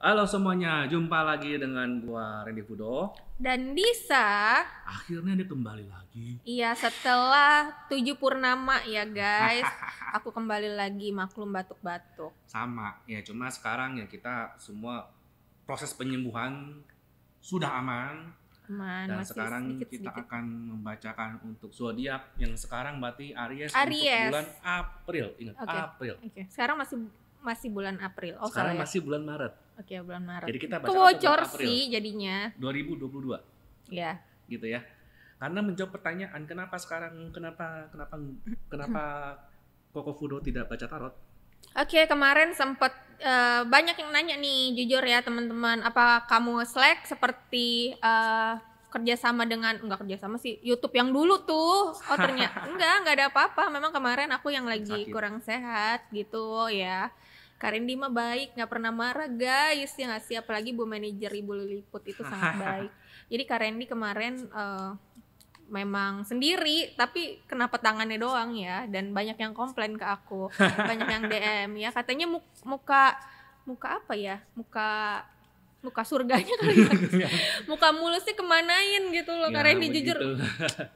Halo semuanya, jumpa lagi dengan gua Randy Fudo. Dan Disa, Akhirnya dia kembali lagi. iya setelah 7 purnama ya guys, aku kembali lagi maklum batuk-batuk. Sama, ya cuma sekarang ya kita semua proses penyembuhan sudah aman. Aman, Dan masih sekarang kita sedikit-sedikit. akan membacakan untuk zodiak yang sekarang berarti Aries, untuk Aries. bulan April. Ingat, Oke. April. Oke. Sekarang masih bulan April. Oh, Sekarang salah ya. masih bulan Maret. Oke, bulan Maret. Jadi kita baca Kebocor bulan April sih jadinya. 2022. Ya. Gitu ya. Karena menjawab pertanyaan kenapa sekarang kenapa Koko Fudo tidak baca tarot? Oke, kemarin sempat banyak yang nanya nih, jujur ya teman-teman, apa kamu Slack seperti kerjasama dengan, enggak kerjasama sih, YouTube yang dulu tuh. Oh ternyata enggak ada apa-apa, memang kemarin aku yang lagi Sakit. kurang sehat gitu ya. Karendi mah baik, nggak pernah marah guys, ya nggak sih, apalagi Bu Manajer Ibu Liliput itu sangat baik. Jadi Karendi kemarin memang sendiri, tapi kenapa tangannya doang ya, dan banyak yang komplain ke aku, banyak yang DM ya, katanya muka apa ya, muka surganya kali ya, muka mulusnya kemanain gitu loh, Ya, Karendi jujur, begitu.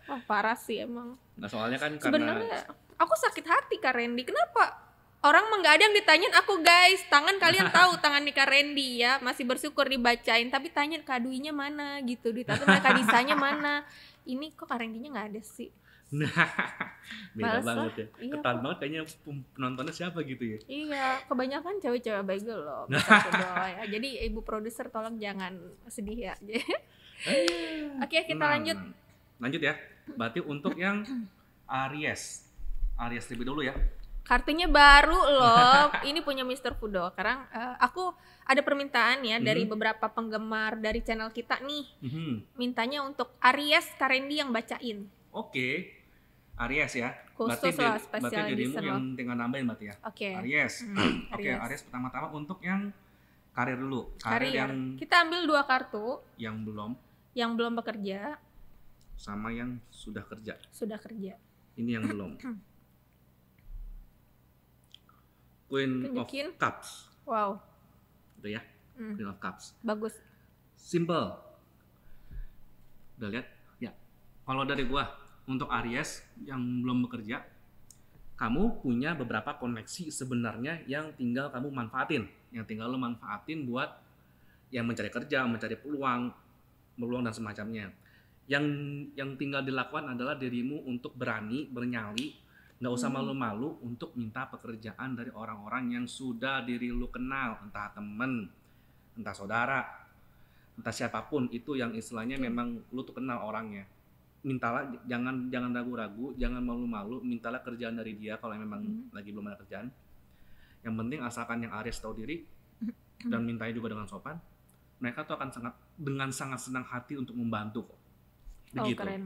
wah parah sih emang. Nah soalnya kan karena Sebenarnya aku sakit hati Kak Randy. Kenapa? Orang mah nggak ada yang ditanyain aku guys. Tangan kalian tahu tangan nih Kak Randy ya. Masih bersyukur dibacain. Tapi tanya Kak Duinya mana gitu. Ditanya Kak Disanya mana. Ini kok Kak Randy-nya nggak ada sih. beda Males banget lah. ya. Iya, Ketan kok. banget kayaknya penontonnya siapa gitu ya. Iya, kebanyakan cewek-cewek bagel loh. Bisa ya. Jadi ibu produser tolong jangan sedih ya. Oke, kita lanjut. Lanjut ya. Berarti untuk yang Aries terlebih dulu ya. Kartunya baru loh. Ini punya Mr. Fudo. Sekarang aku ada permintaan ya dari beberapa penggemar dari channel kita nih. Mintanya untuk Aries Karendi yang bacain. Oke. Aries ya. Khusus lah, spesial berarti dirimu edition yang loh. tinggal nambahin berarti ya. Oke. Aries. Oke, Aries. Aries pertama-tama untuk yang karir dulu. Karir. Yang Kita ambil 2 kartu. yang belum bekerja sama yang sudah kerja. Sudah kerja. Ini yang belum. Queen Tunjukin. of Cups. Wow. Itu ya. Queen of Cups. Bagus. Simple. Udah lihat? Ya. Kalau dari gua untuk Aries yang belum bekerja, kamu punya beberapa koneksi sebenarnya yang tinggal kamu manfaatin. Yang tinggal lo manfaatin buat yang mencari kerja, mencari peluang dan semacamnya. Yang tinggal dilakukan adalah dirimu untuk berani, bernyali, nggak usah malu-malu untuk minta pekerjaan dari orang-orang yang sudah diri lu kenal, entah temen, entah saudara, entah siapapun itu yang istilahnya memang lu tuh kenal orangnya. Mintalah, jangan ragu-ragu, jangan malu-malu, mintalah kerjaan dari dia kalau memang lagi belum ada kerjaan. Yang penting asalkan yang Aries tahu diri dan mintanya juga dengan sopan, mereka tuh akan dengan sangat senang hati untuk membantu kok. Begitu. Oh, keren.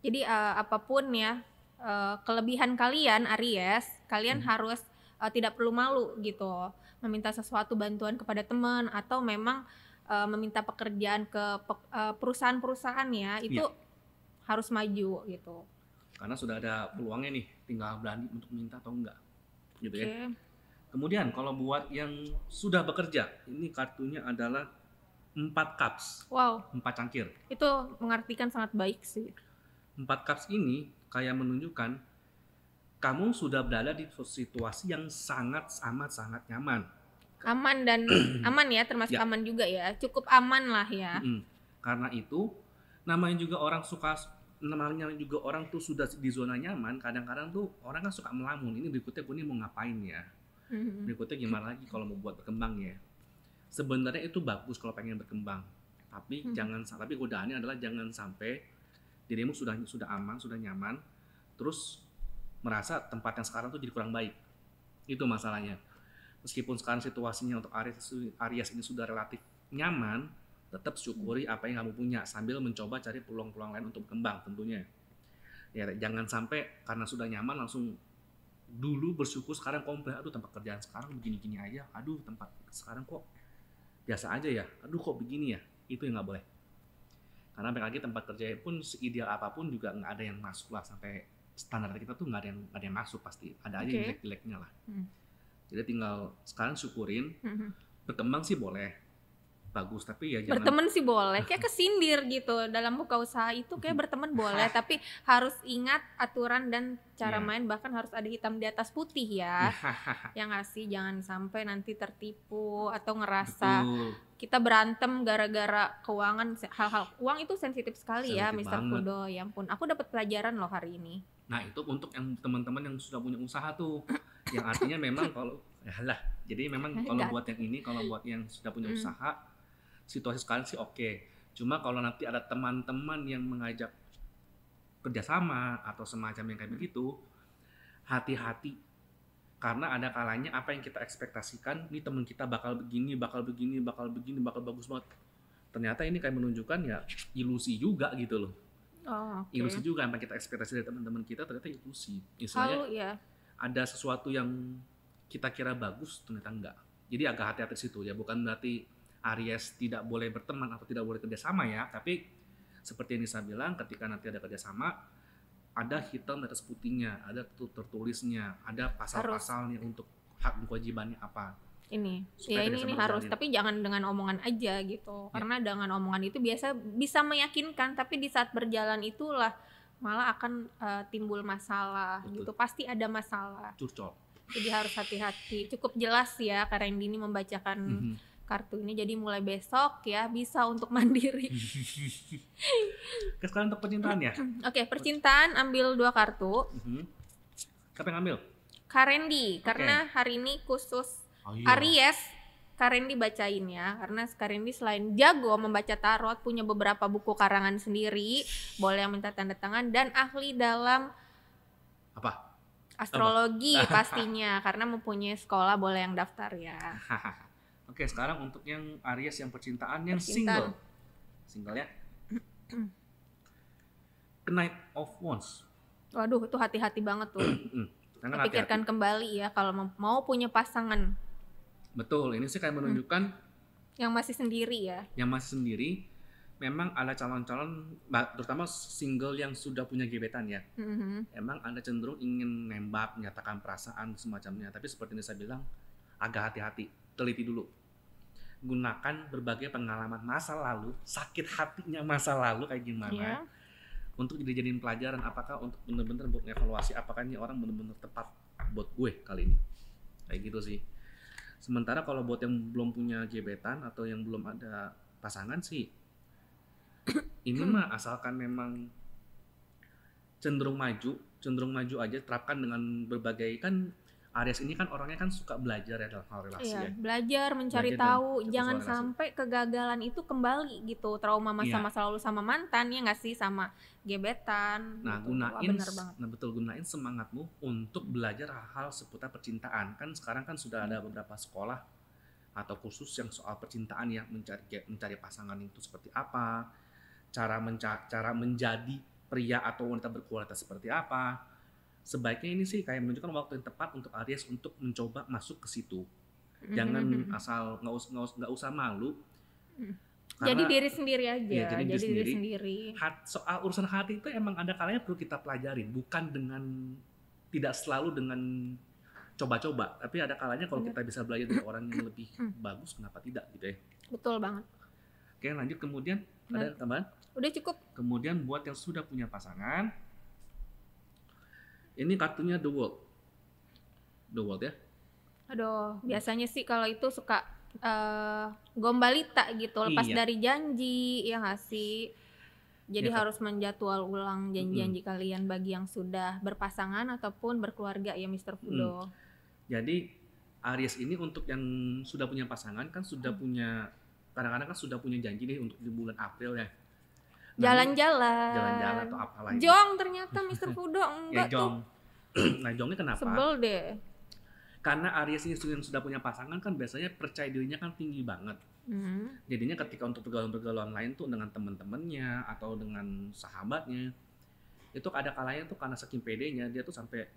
Jadi apapun ya kelebihan kalian Aries, kalian harus tidak perlu malu gitu meminta sesuatu bantuan kepada teman atau memang meminta pekerjaan ke perusahaan-perusahaan ya, itu harus maju gitu. Karena sudah ada peluangnya nih, tinggal berani untuk minta atau enggak gitu ya. Kemudian kalau buat yang sudah bekerja, ini kartunya adalah 4 cups. Wow. 4 cangkir. Itu mengartikan sangat baik sih. 4 cups ini kayak menunjukkan kamu sudah berada di situasi yang sangat nyaman. Aman dan aman ya, termasuk aman juga ya. Cukup aman lah ya. Karena itu namanya juga orang tuh sudah di zona nyaman, kadang-kadang tuh orang kan suka melamun. Ini berikutnya gue nih mau ngapain ya? Berikutnya gimana lagi kalau mau buat berkembang ya? Sebenarnya itu bagus kalau pengen berkembang. Tapi tapi godaannya adalah jangan sampai dirimu sudah aman, sudah nyaman, terus merasa tempat yang sekarang tuh jadi kurang baik. Itu masalahnya. Meskipun sekarang situasinya untuk Aries ini sudah relatif nyaman, tetap syukuri apa yang kamu punya sambil mencoba cari peluang-peluang lain untuk berkembang tentunya. Ya, jangan sampai karena sudah nyaman langsung dulu bersyukur sekarang komplain, aduh tempat kerjaan sekarang begini-gini aja, aduh tempat sekarang kok biasa aja ya, aduh kok begini ya. Itu yang nggak boleh. Karena balik lagi tempat kerja pun seideal apapun juga nggak ada yang masuk lah, sampai standar kita tuh nggak ada yang masuk, pasti ada aja jelek-jeleknya lah. Jadi tinggal sekarang syukurin, berkembang sih boleh, bagus, tapi ya jangan Berteman sih boleh, kayak kesindir gitu dalam buka usaha itu kayak berteman boleh, tapi harus ingat aturan dan cara Iya. main, bahkan harus ada hitam di atas putih ya. Yang nggak sih, jangan sampai nanti tertipu atau ngerasa Betul. kita berantem gara-gara keuangan. Hal-hal uang itu sensitif sekali ya, Sensitif Mr. banget. Fudo. Ya ampun, aku dapat pelajaran loh hari ini. Nah itu untuk yang teman-teman yang sudah punya usaha tuh, yang artinya memang kalau lah, jadi memang kalau buat yang ini, kalau buat yang sudah punya usaha, situasi sekarang sih oke. Cuma kalau nanti ada teman-teman yang mengajak kerjasama atau semacam yang kayak begitu, hati-hati, karena ada kalanya apa yang kita ekspektasikan, nih teman kita bakal begini, bakal bagus banget. Ternyata ini kayak menunjukkan ya ilusi juga gitu loh. Oh, oke. Ilusi juga apa yang kita ekspektasi dari teman-teman kita, ternyata ilusi. Misalnya Ya. ada sesuatu yang kita kira bagus, ternyata enggak. Jadi agak hati-hati situ ya, bukan berarti Aries tidak boleh berteman atau tidak boleh kerjasama ya, tapi seperti yang Nisa bilang, ketika nanti ada kerjasama, ada hitam di atas putihnya, ada tertulisnya, ada pasal-pasalnya untuk hak dan kewajibannya apa. Ini Supaya ya, ini harus, tapi jangan dengan omongan aja gitu, karena dengan omongan itu biasa bisa meyakinkan, tapi di saat berjalan itulah malah akan timbul masalah. Betul. Gitu, pasti ada masalah. Curcol. Jadi harus hati-hati. Cukup jelas ya Kak Randy ini membacakan kartu ini, jadi mulai besok ya bisa untuk mandiri. Sekarang untuk percintaan ya. Oke, percintaan ambil 2 kartu. Siapa yang ambil? Kak Randy, karena hari ini khusus Aries, Kak Randy bacain ya, karena Kak Randy selain jago membaca tarot, punya beberapa buku karangan sendiri, boleh yang minta tanda tangan, dan ahli dalam Apa? astrologi pastinya, karena mempunyai sekolah, boleh yang daftar ya. Oke, sekarang untuk yang Aries yang percintaan yang single ya. Knight of Wands. Waduh, itu hati-hati banget tuh. Pikirkan kembali ya kalau mau punya pasangan. Betul, ini sih kayak menunjukkan yang masih sendiri ya. Yang masih sendiri, memang ada calon-calon, terutama single yang sudah punya gebetan ya. Emang Anda cenderung ingin nembak, menyatakan perasaan semacamnya. Tapi seperti yang saya bilang, agak hati-hati, teliti dulu. Gunakan berbagai pengalaman masa lalu, sakit hatinya masa lalu kayak gimana, untuk dijadiin pelajaran, apakah untuk benar-benar buat evaluasi apakah ini orang benar-benar tepat buat gue kali ini. Kayak gitu sih. Sementara kalau buat yang belum punya gebetan atau yang belum ada pasangan sih, ini mah asalkan memang cenderung maju aja, terapkan dengan berbagai, kan Aries ini kan orangnya kan suka belajar ya dalam hal relasi ya. Belajar, mencari tahu, jangan sampai kegagalan itu kembali gitu, trauma masa-masa lalu sama mantan ya nggak sih, sama gebetan. Nah, gitu. gunain semangatmu untuk belajar hal-hal seputar percintaan. Kan sekarang kan sudah ada beberapa sekolah atau kursus yang soal percintaan ya, mencari pasangan itu seperti apa, cara menjadi pria atau wanita berkualitas seperti apa. Sebaiknya ini sih kayak menunjukkan waktu yang tepat untuk Aries untuk mencoba masuk ke situ. Jangan asal nggak usah malu. Jadi diri sendiri aja. Ya, jadi diri sendiri. Soal urusan hati itu emang ada kalanya perlu kita pelajarin, bukan dengan, tidak selalu dengan coba-coba, tapi ada kalanya kalau kita bisa belajar dari orang yang lebih bagus, kenapa tidak gitu ya. Betul banget. Oke, lanjut kemudian ada tambahan? Udah cukup. Kemudian buat yang sudah punya pasangan, ini kartunya The World ya. Aduh, biasanya sih kalau itu suka gombalita gitu, lepas dari janji ya nggak sih. Jadi harus menjadwal ulang janji-janji kalian bagi yang sudah berpasangan ataupun berkeluarga ya Mr. Fudo. Jadi Aries ini untuk yang sudah punya pasangan kan sudah punya, kadang-kadang kan sudah punya janji nih untuk di bulan April ya. Jalan-jalan atau apa lagi. Jong ternyata Mr. Fudo enggak ya, Jong. Nah, Jongnya kenapa? Sebel deh. Karena Aries ini sudah punya pasangan kan biasanya percaya dirinya kan tinggi banget. Jadinya ketika untuk pergaulan-pergaulan lain tuh dengan teman-temannya atau dengan sahabatnya, itu ada kalanya tuh karena saking pedenya dia tuh sampai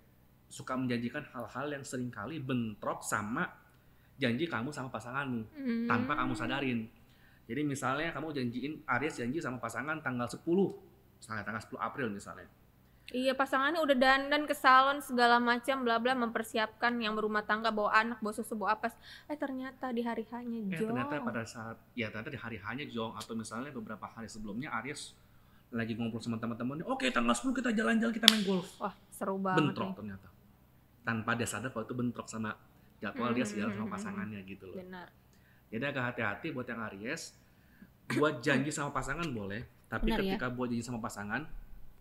suka menjanjikan hal-hal yang seringkali bentrok sama janji kamu sama pasanganmu tanpa kamu sadarin. Jadi misalnya kamu Aries janji sama pasangan tanggal 10, misalnya tanggal 10 April misalnya. Iya, pasangannya udah dandan ke salon segala macam bla bla, mempersiapkan yang berumah tangga, bawa anak, bawa susu, bawa apa. Ternyata di hari hanya Ternyata jong. pada saat ternyata di hari hanya jong, atau misalnya beberapa hari sebelumnya Aries lagi ngobrol sama teman-temannya, oke tanggal 10 kita jalan-jalan, kita main golf. Wah, seru banget Bentrok nih. ternyata. Tanpa dia sadar kalau itu bentrok sama jadwal dia segala sama pasangannya gitu loh. Benar. Jadi agak hati-hati buat yang Aries. Buat janji sama pasangan boleh, tapi Benar, ketika buat janji sama pasangan,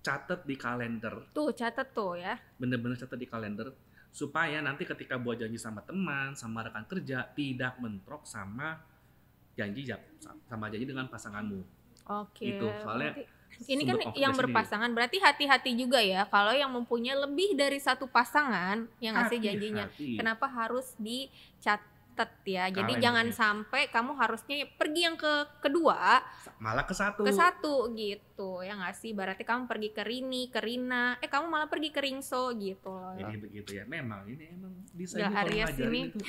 catat di kalender. Tuh, catat tuh ya. Bener-bener catat di kalender supaya nanti ketika buat janji sama teman, sama rekan kerja, tidak bentrok sama janji dengan pasanganmu. Oke. Itu soalnya Ini kan yang berpasangan, berarti hati-hati juga ya kalau yang mempunyai lebih dari satu pasangan yang ngasih janjinya. Kenapa harus dicatat ya? Jadi jangan sampai kamu harusnya pergi yang kedua malah ke satu gitu ya nggak sih? Berarti kamu pergi ke Rini, ke Rina, kamu malah pergi ke Ringso gitu loh. Jadi begitu ya. Memang ini emang bisa kalau ngajarin itu.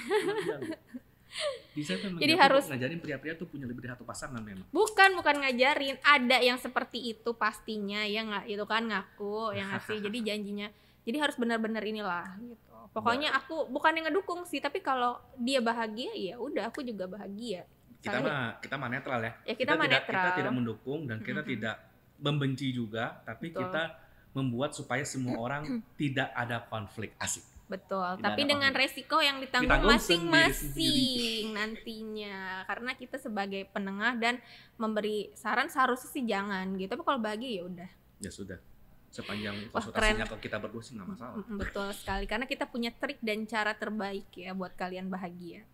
Bisa memang jadi harus ngajarin pria-pria tuh punya lebih dari satu pasangan memang. Bukan ngajarin, ada yang seperti itu pastinya ya nggak, itu kan ngaku yang ngasih. Jadi janjinya, jadi harus benar-benar inilah gitu. Pokoknya aku bukan yang ngedukung sih, tapi kalau dia bahagia ya udah, aku juga bahagia. Kita mah netral ya. Kita tidak mendukung dan kita tidak membenci juga, tapi kita membuat supaya semua orang tidak ada konflik. Asik. Betul, tapi dengan resiko yang ditanggung masing-masing nantinya. Karena kita sebagai penengah dan memberi saran seharusnya sih jangan gitu. Tapi kalau bahagia ya udah. Ya sudah. Sepanjang konsultasinya ke kita berdua sih nggak masalah. Betul sekali, karena kita punya trik dan cara terbaik ya buat kalian bahagia.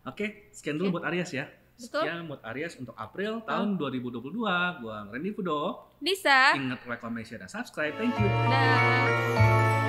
Oke, sekian dulu buat Aries ya. Sekian buat Aries untuk April tahun 2022. Gua Randy Fudo. Disa. Ingat like, comment, share, dan subscribe. Thank you. Dah.